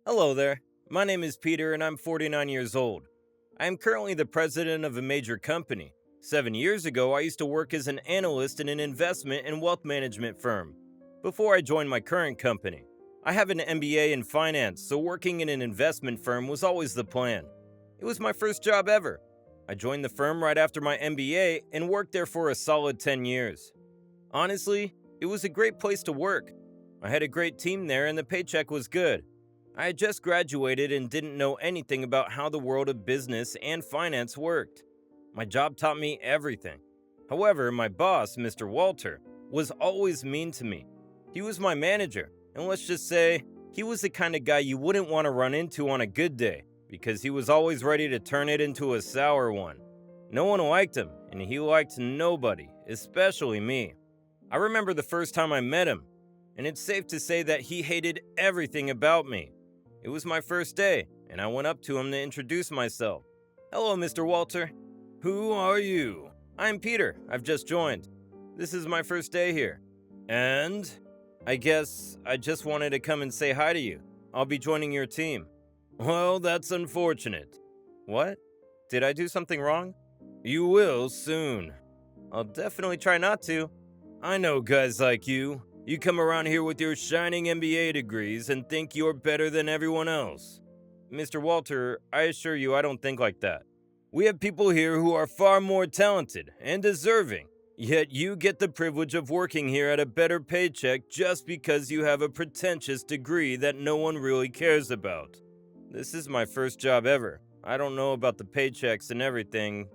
Hello there. My name is Peter and I'm 49 years old. I am currently the president of a major company. 7 years ago, I used to work as an analyst in an investment and wealth management firm before I joined my current company. I have an MBA in finance, so working in an investment firm was always the plan. It was my first job ever. I joined the firm right after my MBA and worked there for a solid 10 years. Honestly, it was a great place to work. I had a great team there and the paycheck was good. I had just graduated and didn't know anything about how the world of business and finance worked. My job taught me everything. However, my boss, Mr. Walter, was always mean to me. He was my manager, and let's just say, he was the kind of guy you wouldn't want to run into on a good day because he was always ready to turn it into a sour one. No one liked him, and he liked nobody, especially me. I remember the first time I met him, and it's safe to say that he hated everything about me. It was my first day, and I went up to him to introduce myself. Hello, Mr. Walter. Who are you? I'm Peter. I've just joined. This is my first day here. And? I guess I just wanted to come and say hi to you. I'll be joining your team. Well, that's unfortunate. What? Did I do something wrong? You will soon. I'll definitely try not to. I know guys like you. You come around here with your shining MBA degrees and think you're better than everyone else. Mr. Walter, I assure you I don't think like that. We have people here who are far more talented and deserving, yet you get the privilege of working here at a better paycheck just because you have a pretentious degree that no one really cares about. This is my first job ever. I don't know about the paychecks and everything,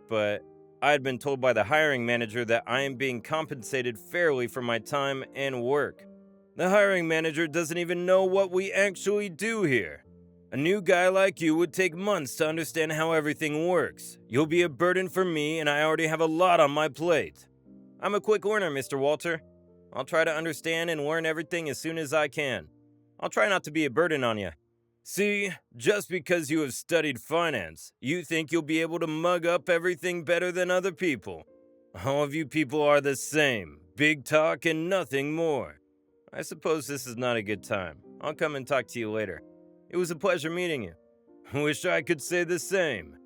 but I had been told by the hiring manager that I am being compensated fairly for my time and work. The hiring manager doesn't even know what we actually do here. A new guy like you would take months to understand how everything works. You'll be a burden for me, and I already have a lot on my plate. I'm a quick learner, Mr. Walter. I'll try to understand and learn everything as soon as I can. I'll try not to be a burden on you. See, just because you have studied finance, you think you'll be able to mug up everything better than other people. All of you people are the same. Big talk and nothing more. I suppose this is not a good time. I'll come and talk to you later. It was a pleasure meeting you. Wish I could say the same.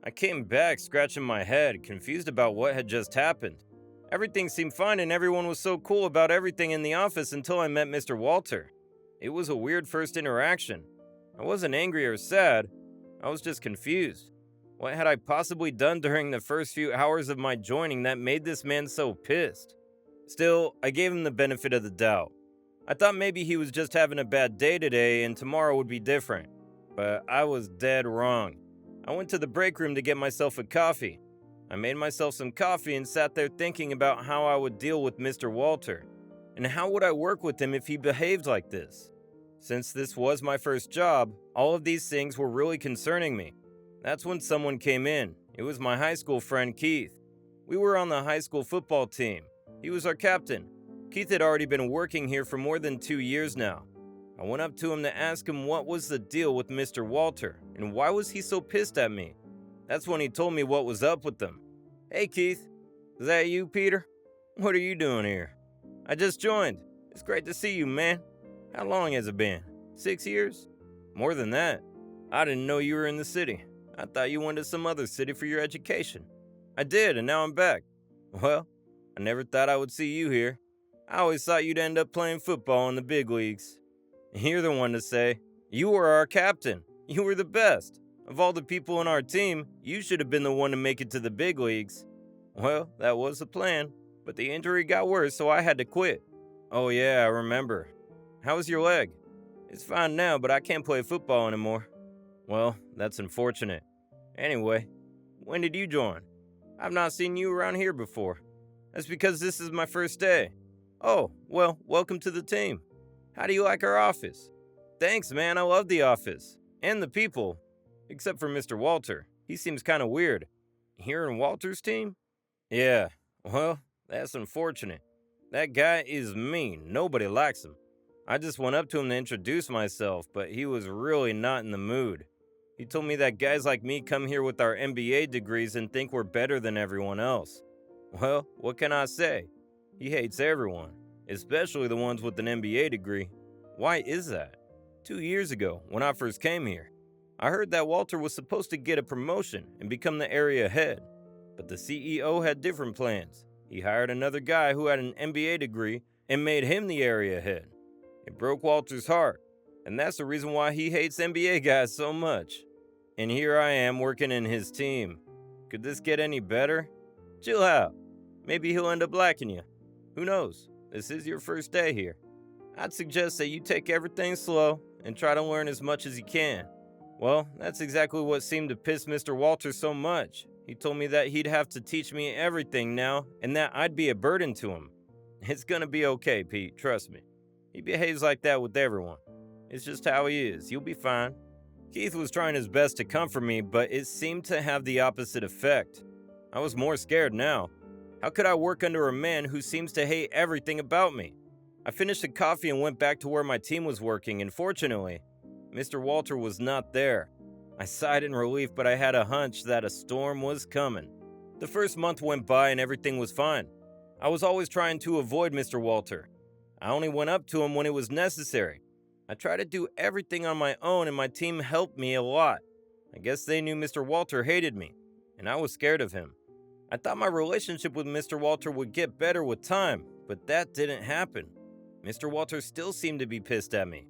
I came back scratching my head, confused about what had just happened. Everything seemed fine and everyone was so cool about everything in the office until I met Mr. Walter. It was a weird first interaction. I wasn't angry or sad. I was just confused. What had I possibly done during the first few hours of my joining that made this man so pissed? Still, I gave him the benefit of the doubt. I thought maybe he was just having a bad day today and tomorrow would be different. But I was dead wrong. I went to the break room to get myself a coffee. I made myself some coffee and sat there thinking about how I would deal with Mr. Walter. And how would I work with him if he behaved like this? Since this was my first job, all of these things were really concerning me. That's when someone came in. It was my high school friend Keith. We were on the high school football team. He was our captain. Keith had already been working here for more than 2 years now. I went up to him to ask him what was the deal with Mr. Walter and why was he so pissed at me. That's when he told me what was up with them. Hey Keith, is that you, Peter? What are you doing here? I just joined. It's great to see you, man. How long has it been? 6 years? More than that. I didn't know you were in the city. I thought you went to some other city for your education. I did, and now I'm back. Well, I never thought I would see you here. I always thought you'd end up playing football in the big leagues. You're the one to say. You were our captain. You were the best. Of all the people on our team, you should have been the one to make it to the big leagues. Well, that was the plan, but the injury got worse, so I had to quit. Oh yeah, I remember. How's your leg? It's fine now, but I can't play football anymore. Well, that's unfortunate. Anyway, when did you join? I've not seen you around here before. That's because this is my first day. Oh, well, welcome to the team. How do you like our office? Thanks, man, I love the office. And the people. Except for Mr. Walter. He seems kind of weird. Here in Walter's team? Yeah, well, that's unfortunate. That guy is mean. Nobody likes him. I just went up to him to introduce myself, but he was really not in the mood. He told me that guys like me come here with our MBA degrees and think we're better than everyone else. Well, what can I say? He hates everyone, especially the ones with an MBA degree. Why is that? 2 years ago, when I first came here, I heard that Walter was supposed to get a promotion and become the area head. But the CEO had different plans. He hired another guy who had an MBA degree and made him the area head. It broke Walter's heart, and that's the reason why he hates MBA guys so much. And here I am working in his team. Could this get any better? Chill out. Maybe he'll end up liking you. Who knows? This is your first day here. I'd suggest that you take everything slow and try to learn as much as you can. Well, that's exactly what seemed to piss Mr. Walter so much. He told me that he'd have to teach me everything now and that I'd be a burden to him. It's gonna be okay, Pete, trust me. He behaves like that with everyone. It's just how he is. You'll be fine. Keith was trying his best to comfort me, but it seemed to have the opposite effect. I was more scared now. How could I work under a man who seems to hate everything about me? I finished the coffee and went back to where my team was working, and fortunately, Mr. Walter was not there. I sighed in relief, but I had a hunch that a storm was coming. The first month went by and everything was fine. I was always trying to avoid Mr. Walter. I only went up to him when it was necessary. I tried to do everything on my own and my team helped me a lot. I guess they knew Mr. Walter hated me, and I was scared of him. I thought my relationship with Mr. Walter would get better with time, but that didn't happen. Mr. Walter still seemed to be pissed at me.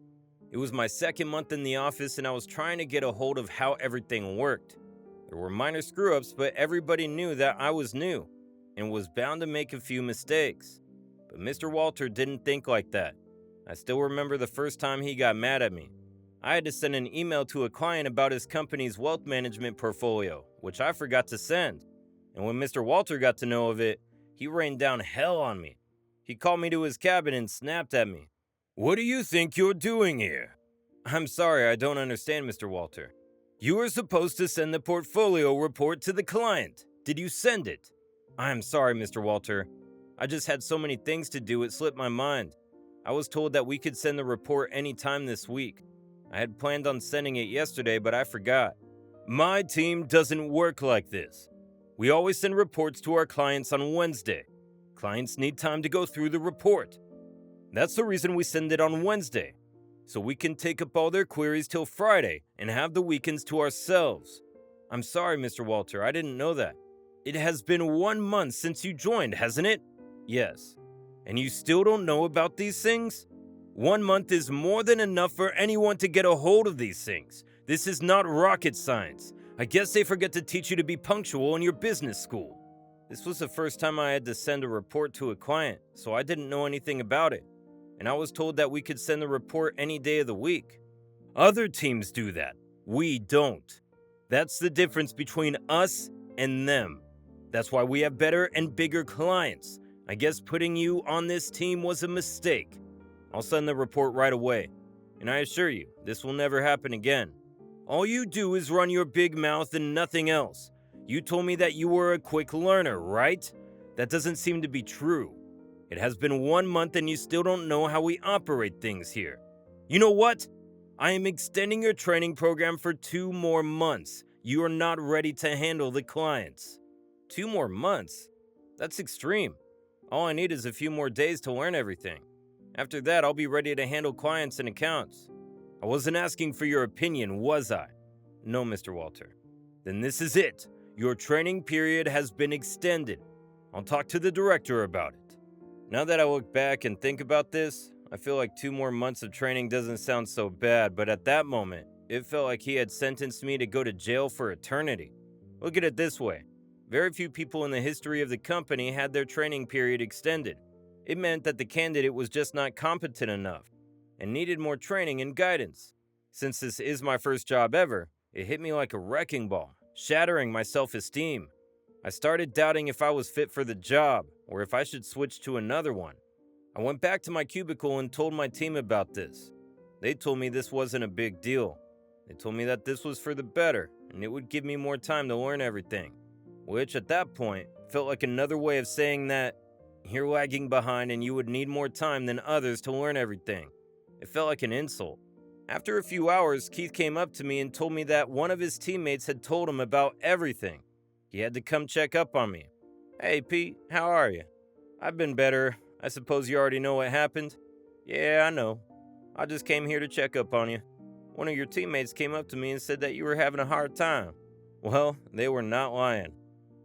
It was my second month in the office and I was trying to get a hold of how everything worked. There were minor screw-ups, but everybody knew that I was new and was bound to make a few mistakes. But Mr. Walter didn't think like that. I still remember the first time he got mad at me. I had to send an email to a client about his company's wealth management portfolio, which I forgot to send. And when Mr. Walter got to know of it, he rained down hell on me. He called me to his cabin and snapped at me. "What do you think you're doing here?" "I'm sorry, I don't understand, Mr. Walter." "You were supposed to send the portfolio report to the client. Did you send it?" "I'm sorry, Mr. Walter. I just had so many things to do, it slipped my mind. I was told that we could send the report anytime this week. I had planned on sending it yesterday, but I forgot." "My team doesn't work like this. We always send reports to our clients on Wednesday. Clients need time to go through the report. That's the reason we send it on Wednesday, so we can take up all their queries till Friday and have the weekends to ourselves." "I'm sorry, Mr. Walter, I didn't know that." "It has been 1 month since you joined, hasn't it?" "Yes." "And you still don't know about these things?" 1 month is more than enough for anyone to get a hold of these things. This is not rocket science. I guess they forget to teach you to be punctual in your business school." This was the first time I had to send a report to a client, so I didn't know anything about it. And I was told that we could send the report any day of the week. "Other teams do that. We don't. That's the difference between us and them. That's why we have better and bigger clients. I guess putting you on this team was a mistake. I'll send the report right away. And I assure you, this will never happen again. All you do is run your big mouth and nothing else. You told me that you were a quick learner, right? That doesn't seem to be true. It has been 1 month and you still don't know how we operate things here. You know what? I am extending your training program for 2 more months. You are not ready to handle the clients." 2 more months? That's extreme. All I need is a few more days to learn everything. After that, I'll be ready to handle clients and accounts. I wasn't asking for your opinion, was I? No, Mr. Walter. Then this is it. Your training period has been extended. I'll talk to the director about it. Now that I look back and think about this, I feel like 2 more months of training doesn't sound so bad, but at that moment, it felt like he had sentenced me to go to jail for eternity. Look at it this way. Very few people in the history of the company had their training period extended. It meant that the candidate was just not competent enough and needed more training and guidance. Since this is my first job ever, it hit me like a wrecking ball, shattering my self-esteem. I started doubting if I was fit for the job or if I should switch to another one. I went back to my cubicle and told my team about this. They told me this wasn't a big deal. They told me that this was for the better and it would give me more time to learn everything, which at that point felt like another way of saying that you're lagging behind and you would need more time than others to learn everything. It felt like an insult. After a few hours, Keith came up to me and told me that one of his teammates had told him about everything. He had to come check up on me. "Hey, Pete, how are you?" "I've been better. I suppose you already know what happened?" "Yeah, I know. I just came here to check up on you. One of your teammates came up to me and said that you were having a hard time. Well, they were not lying.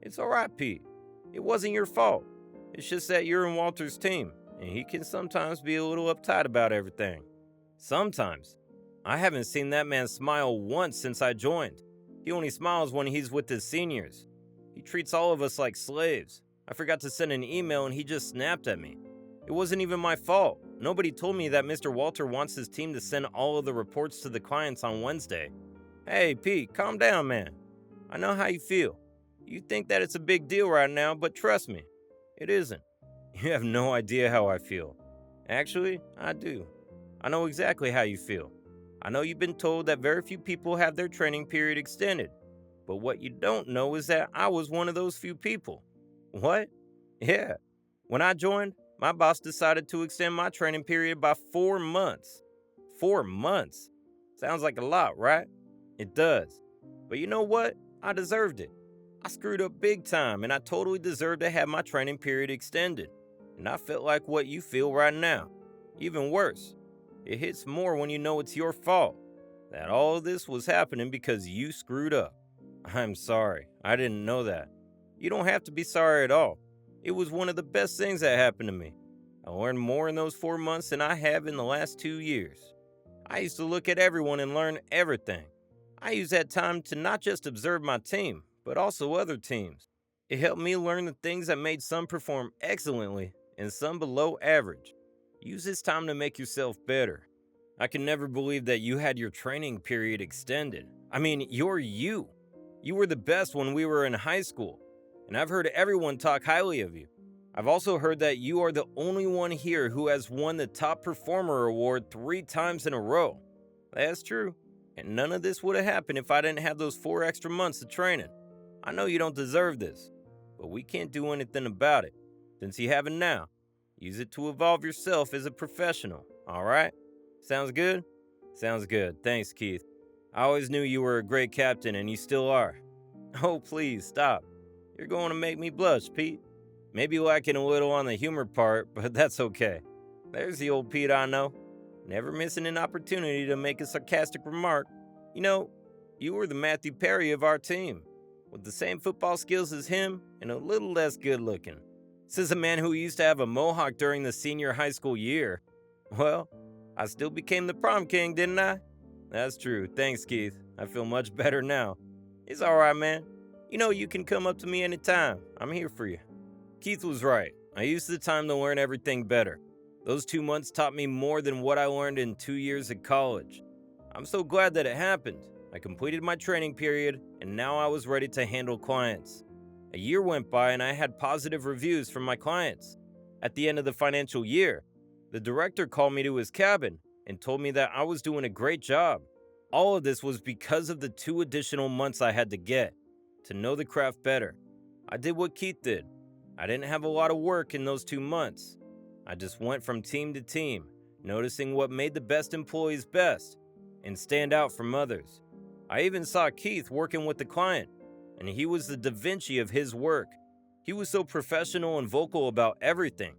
It's alright, Pete. It wasn't your fault. It's just that you're in Walter's team, and he can sometimes be a little uptight about everything. Sometimes. I haven't seen that man smile once since I joined. He only smiles when he's with his seniors. He treats all of us like slaves. I forgot to send an email and he just snapped at me. It wasn't even my fault. Nobody told me that Mr. Walter wants his team to send all of the reports to the clients on Wednesday. Hey, Pete, calm down, man. I know how you feel. You think that it's a big deal right now, but trust me, it isn't. You have no idea how I feel. Actually, I do. I know exactly how you feel. I know you've been told that very few people have their training period extended. But what you don't know is that I was one of those few people. What? Yeah. When I joined, my boss decided to extend my training period by 4 months. 4 months? Sounds like a lot, right? It does. But you know what? I deserved it. I screwed up big time, and I totally deserved to have my training period extended. And I felt like what you feel right now. Even worse. It hits more when you know it's your fault. That all of this was happening because you screwed up. I'm sorry. I didn't know that. You don't have to be sorry at all. It was one of the best things that happened to me. I learned more in those 4 months than I have in the last 2 years. I used to look at everyone and learn everything. I used that time to not just observe my team, but also other teams. It helped me learn the things that made some perform excellently and some below average. Use this time to make yourself better. I can never believe that you had your training period extended. I mean, you're you. You were the best when we were in high school, and I've heard everyone talk highly of you. I've also heard that you are the only one here who has won the Top Performer Award 3 times in a row. That's true, and none of this would have happened if I didn't have those 4 extra months of training. I know you don't deserve this, but we can't do anything about it. Since you have it now, use it to evolve yourself as a professional, alright? Sounds good? Sounds good. Thanks, Keith. I always knew you were a great captain, and you still are. Oh, please, stop. You're going to make me blush, Pete. Maybe lacking a little on the humor part, but that's okay. There's the old Pete I know. Never missing an opportunity to make a sarcastic remark. You know, you were the Matthew Perry of our team, with the same football skills as him and a little less good looking. Says a man who used to have a mohawk during the senior high school year. Well, I still became the prom king, didn't I? That's true. Thanks, Keith. I feel much better now. It's alright, man. You know you can come up to me anytime. I'm here for you. Keith was right. I used the time to learn everything better. Those 2 months taught me more than what I learned in 2 years at college. I'm so glad that it happened. I completed my training period, and now I was ready to handle clients. A year went by and I had positive reviews from my clients. At the end of the financial year, the director called me to his cabin and told me that I was doing a great job. All of this was because of the 2 additional months I had to get to know the craft better. I did what Keith did. I didn't have a lot of work in those 2 months. I just went from team to team, noticing what made the best employees best and stand out from others. I even saw Keith working with the client, and he was the Da Vinci of his work. He was so professional and vocal about everything.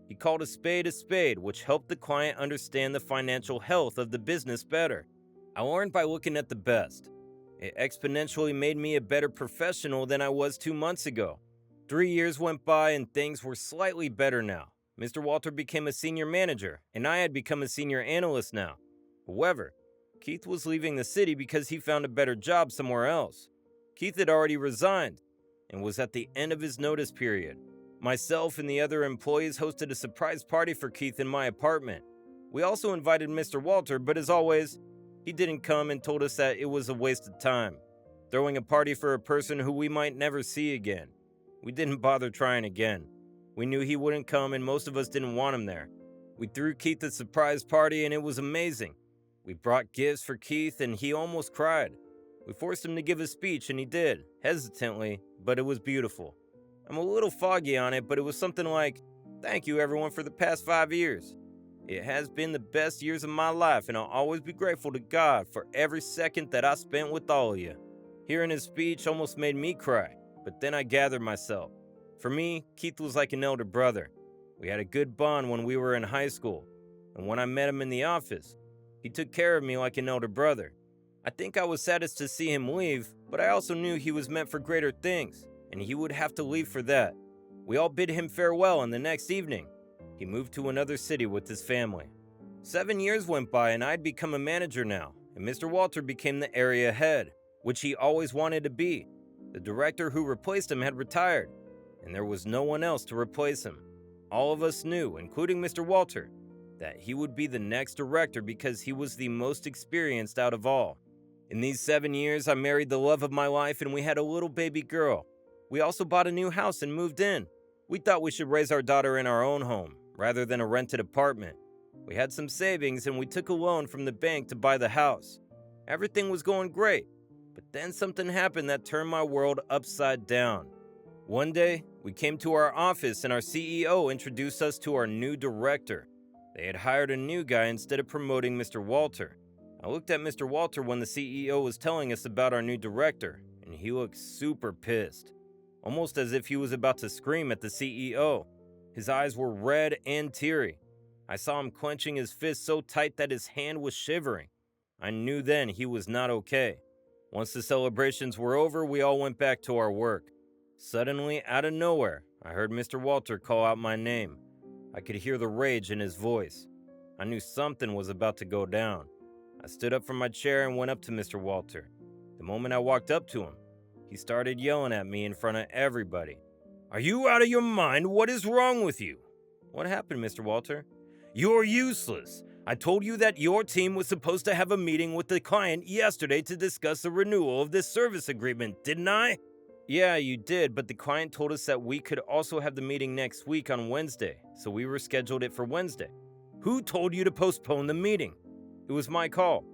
He called a spade, which helped the client understand the financial health of the business better. I learned by looking at the best. It exponentially made me a better professional than I was 2 months ago. 3 years went by and things were slightly better now. Mr. Walter became a senior manager, and I had become a senior analyst now. However, Keith was leaving the city because he found a better job somewhere else. Keith had already resigned and was at the end of his notice period. Myself and the other employees hosted a surprise party for Keith in my apartment. We also invited Mr. Walter, but as always, he didn't come and told us that it was a waste of time, throwing a party for a person who we might never see again. We didn't bother trying again. We knew he wouldn't come and most of us didn't want him there. We threw Keith a surprise party and it was amazing. We brought gifts for Keith and he almost cried. We forced him to give a speech and he did, hesitantly, but it was beautiful. I'm a little foggy on it, but it was something like, "Thank you everyone for the past 5 years. It has been the best years of my life and I'll always be grateful to God for every second that I spent with all of you." Hearing his speech almost made me cry, but then I gathered myself. For me, Keith was like an elder brother. We had a good bond when we were in high school, and when I met him in the office, He took care of me like an elder brother. I think I was saddest to see him leave, but I also knew he was meant for greater things, and he would have to leave for that. We all bid him farewell, and the next evening, he moved to another city with his family. 7 years went by, and I'd become a manager now, and Mr. Walter became the area head, which he always wanted to be. The director who replaced him had retired, and there was no one else to replace him. All of us knew, including Mr. Walter, that he would be the next director because he was the most experienced out of all. In these 7 years, I married the love of my life and we had a little baby girl. We also bought a new house and moved in. We thought we should raise our daughter in our own home, rather than a rented apartment. We had some savings and we took a loan from the bank to buy the house. Everything was going great, but then something happened that turned my world upside down. One day, we came to our office and our CEO introduced us to our new director. They had hired a new guy instead of promoting Mr. Walter. I looked at Mr. Walter when the CEO was telling us about our new director, and he looked super pissed, almost as if he was about to scream at the CEO. His eyes were red and teary. I saw him clenching his fist so tight that his hand was shivering. I knew then he was not okay. Once the celebrations were over, we all went back to our work. Suddenly, out of nowhere, I heard Mr. Walter call out my name. I could hear the rage in his voice. I knew something was about to go down. I stood up from my chair and went up to Mr. Walter. The moment I walked up to him, he started yelling at me in front of everybody. "Are you out of your mind? What is wrong with you?" "What happened, Mr. Walter?" "You're useless. I told you that your team was supposed to have a meeting with the client yesterday to discuss the renewal of this service agreement, didn't I?" "Yeah, you did, but the client told us that we could also have the meeting next week on Wednesday, so we rescheduled it for Wednesday." "Who told you to postpone the meeting?" "It was my call.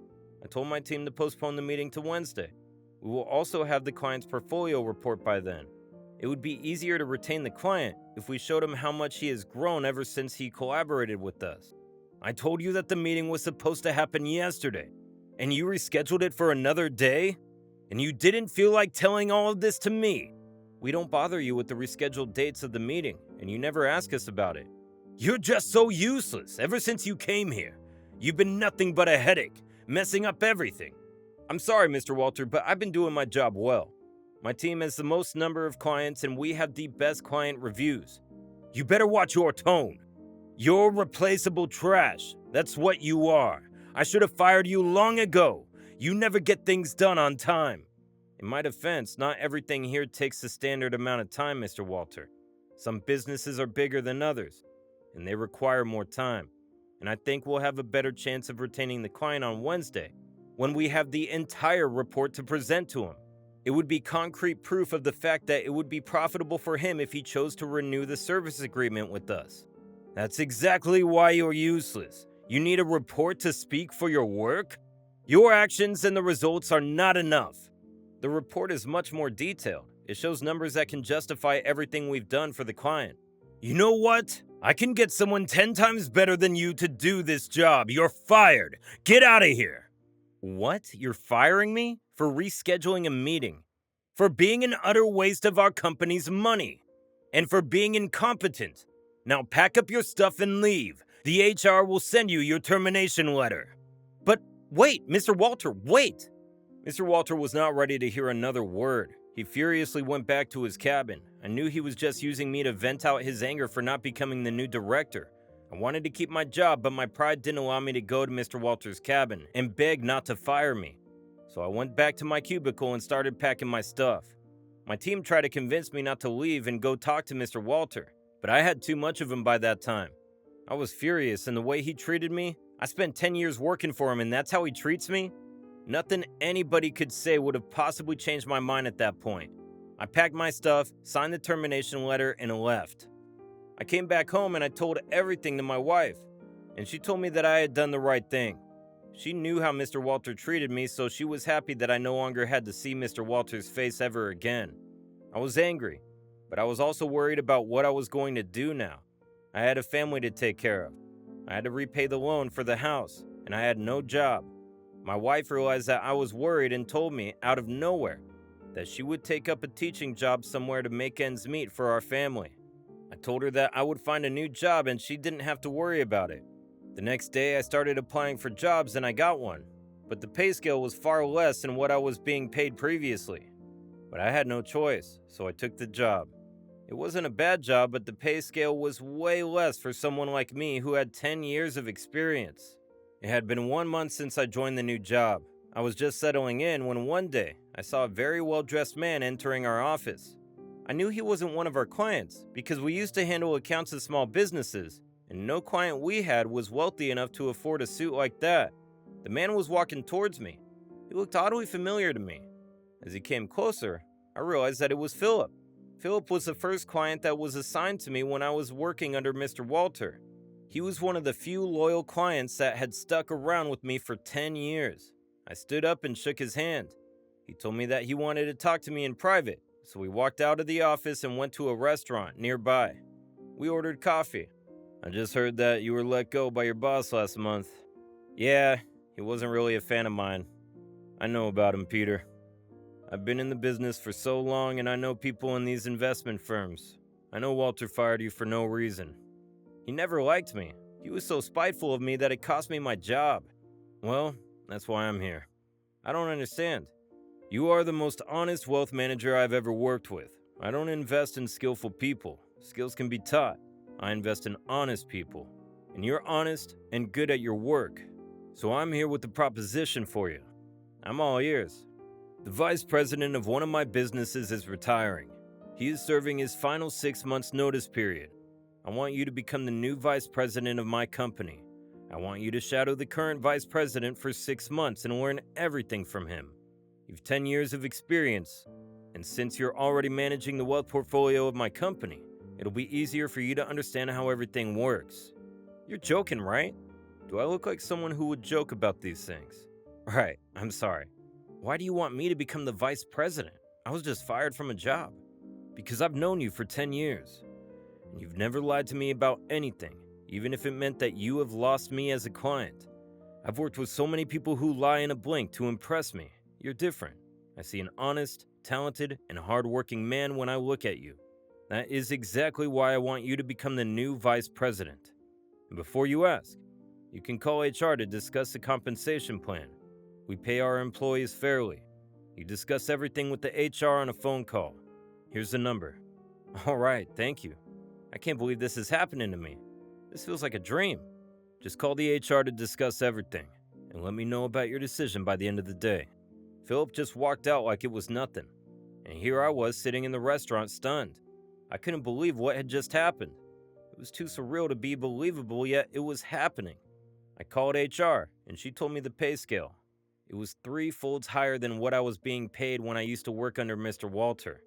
I told my team to postpone the meeting to Wednesday. We will also have the client's portfolio report by then. It would be easier to retain the client if we showed him how much he has grown ever since he collaborated with us." "I told you that the meeting was supposed to happen yesterday, and you rescheduled it for another day? And you didn't feel like telling all of this to me." "We don't bother you with the rescheduled dates of the meeting, and you never ask us about it." "You're just so useless ever since you came here. You've been nothing but a headache, messing up everything." "I'm sorry, Mr. Walter, but I've been doing my job well. My team has the most number of clients, and we have the best client reviews." "You better watch your tone. You're replaceable trash. That's what you are. I should have fired you long ago. You never get things done on time." "In my defense, not everything here takes the standard amount of time, Mr. Walter. Some businesses are bigger than others, and they require more time. And I think we'll have a better chance of retaining the client on Wednesday when we have the entire report to present to him. It would be concrete proof of the fact that it would be profitable for him if he chose to renew the service agreement with us." "That's exactly why you're useless. You need a report to speak for your work? Your actions and the results are not enough." "The report is much more detailed. It shows numbers that can justify everything we've done for the client." "You know what? I can get someone 10 times better than you to do this job. You're fired. Get out of here." "What? You're firing me? For rescheduling a meeting? For being an utter waste of our company's money? And for being incompetent? Now pack up your stuff and leave. The HR will send you your termination letter." "But wait, Mr. Walter, wait!" Mr. Walter was not ready to hear another word. He furiously went back to his cabin. I knew he was just using me to vent out his anger for not becoming the new director. I wanted to keep my job, but my pride didn't allow me to go to Mr. Walter's cabin and beg not to fire me. So I went back to my cubicle and started packing my stuff. My team tried to convince me not to leave and go talk to Mr. Walter, but I had too much of him by that time. I was furious, and the way he treated me, I spent 10 years working for him and that's how he treats me? Nothing anybody could say would have possibly changed my mind at that point. I packed my stuff, signed the termination letter, and left. I came back home and I told everything to my wife, and she told me that I had done the right thing. She knew how Mr. Walter treated me, so she was happy that I no longer had to see Mr. Walter's face ever again. I was angry, but I was also worried about what I was going to do now. I had a family to take care of. I had to repay the loan for the house, and I had no job. My wife realized that I was worried and told me, out of nowhere, that she would take up a teaching job somewhere to make ends meet for our family. I told her that I would find a new job and she didn't have to worry about it. The next day, I started applying for jobs and I got one, but the pay scale was far less than what I was being paid previously. But I had no choice, so I took the job. It wasn't a bad job, but the pay scale was way less for someone like me who had 10 years of experience. It had been 1 month since I joined the new job. I was just settling in when one day I saw a very well-dressed man entering our office. I knew he wasn't one of our clients because we used to handle accounts of small businesses, and no client we had was wealthy enough to afford a suit like that. The man was walking towards me. He looked oddly familiar to me. As he came closer, I realized that it was Philip. Philip was the first client that was assigned to me when I was working under Mr. Walter. He was one of the few loyal clients that had stuck around with me for 10 years. I stood up and shook his hand. He told me that he wanted to talk to me in private, so we walked out of the office and went to a restaurant nearby. We ordered coffee. I just heard that you were let go by your boss last month. Yeah, he wasn't really a fan of mine. I know about him, Peter. I've been in the business for so long and I know people in these investment firms. I know Walter fired you for no reason. He never liked me. He was so spiteful of me that it cost me my job. Well, that's why I'm here. I don't understand. You are the most honest wealth manager I've ever worked with. I don't invest in skillful people. Skills can be taught. I invest in honest people. And you're honest and good at your work. So I'm here with a proposition for you. I'm all ears. The vice president of one of my businesses is retiring. He is serving his final 6 months notice period. I want you to become the new vice president of my company. I want you to shadow the current vice president for 6 months and learn everything from him. You've 10 years of experience, and since you're already managing the wealth portfolio of my company, it'll be easier for you to understand how everything works. You're joking, right? Do I look like someone who would joke about these things? Right, I'm sorry. Why do you want me to become the vice president? I was just fired from a job. Because I've known you for 10 years. And you've never lied to me about anything, even if it meant that you have lost me as a client. I've worked with so many people who lie in a blink to impress me. You're different. I see an honest, talented, and hardworking man when I look at you. That is exactly why I want you to become the new vice president. And before you ask, you can call HR to discuss the compensation plan. We pay our employees fairly. You discuss everything with the HR on a phone call. Here's the number. All right, thank you. I can't believe this is happening to me. This feels like a dream. Just call the HR to discuss everything, and let me know about your decision by the end of the day. Philip just walked out like it was nothing, and here I was sitting in the restaurant stunned. I couldn't believe what had just happened. It was too surreal to be believable, yet it was happening. I called HR, and she told me the pay scale. It was 3 folds higher than what I was being paid when I used to work under Mr. Walter.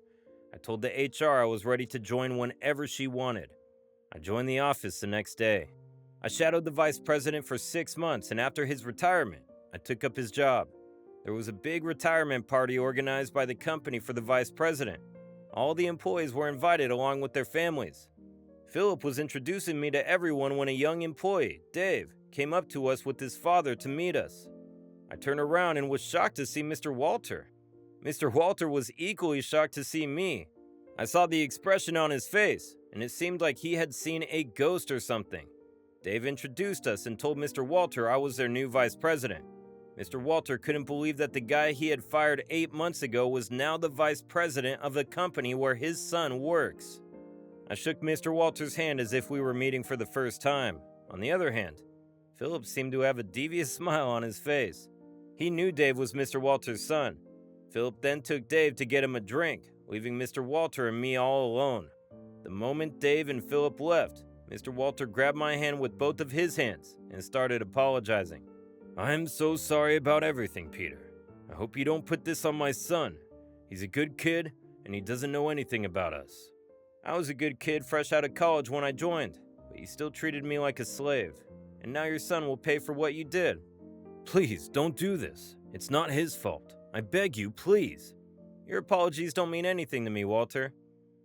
I told the HR I was ready to join whenever she wanted. I joined the office the next day. I shadowed the vice president for 6 months, and after his retirement, I took up his job. There was a big retirement party organized by the company for the vice president. All the employees were invited along with their families. Philip was introducing me to everyone when a young employee, Dave, came up to us with his father to meet us. I turned around and was shocked to see Mr. Walter. Mr. Walter was equally shocked to see me. I saw the expression on his face, and it seemed like he had seen a ghost or something. Dave introduced us and told Mr. Walter I was their new vice president. Mr. Walter couldn't believe that the guy he had fired 8 months ago was now the vice president of the company where his son works. I shook Mr. Walter's hand as if we were meeting for the first time. On the other hand, Philip seemed to have a devious smile on his face. He knew Dave was Mr. Walter's son. Philip then took Dave to get him a drink, leaving Mr. Walter and me all alone. The moment Dave and Philip left, Mr. Walter grabbed my hand with both of his hands and started apologizing. I'm so sorry about everything, Peter. I hope you don't put this on my son. He's a good kid, and he doesn't know anything about us. I was a good kid fresh out of college when I joined, but you still treated me like a slave, and now your son will pay for what you did. Please, don't do this. It's not his fault. I beg you, please. Your apologies don't mean anything to me, Walter.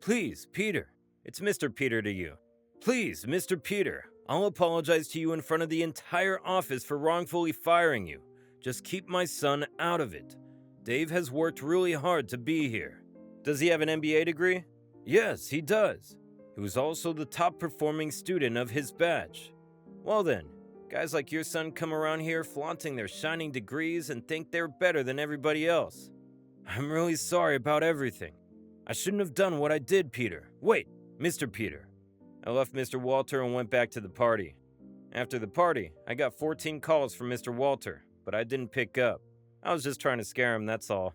Please, Peter. It's Mr. Peter to you. Please, Mr. Peter. I'll apologize to you in front of the entire office for wrongfully firing you. Just keep my son out of it. Dave has worked really hard to be here. Does he have an MBA degree? Yes, he does. He was also the top performing student of his batch. Well then, Guys like your son come around here flaunting their shining degrees and think they're better than everybody else. I'm really sorry about everything. I shouldn't have done what I did, Peter. Wait, Mr. Peter. I left Mr. Walter and went back to the party. After the party, I got 14 calls from Mr. Walter, but I didn't pick up. I was just trying to scare him, that's all.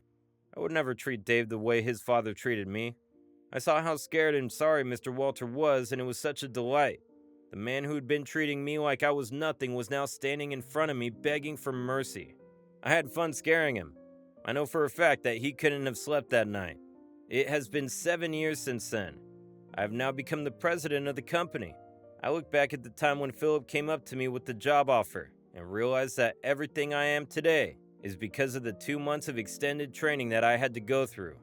I would never treat Dave the way his father treated me. I saw how scared and sorry Mr. Walter was, and it was such a delight. The man who had been treating me like I was nothing was now standing in front of me begging for mercy. I had fun scaring him. I know for a fact that he couldn't have slept that night. It has been 7 years since then. I have now become the president of the company. I look back at the time when Philip came up to me with the job offer and realized that everything I am today is because of the 2 months of extended training that I had to go through.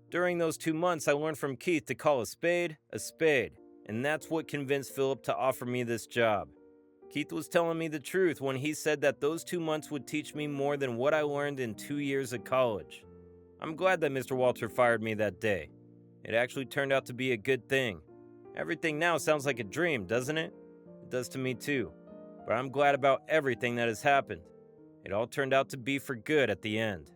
During those 2 months, I learned from Keith to call a spade, and that's what convinced Philip to offer me this job. Keith was telling me the truth when he said that those 2 months would teach me more than what I learned in 2 years of college. I'm glad that Mr. Walter fired me that day. It actually turned out to be a good thing. Everything now sounds like a dream, doesn't it? It does to me too. But I'm glad about everything that has happened. It all turned out to be for good at the end.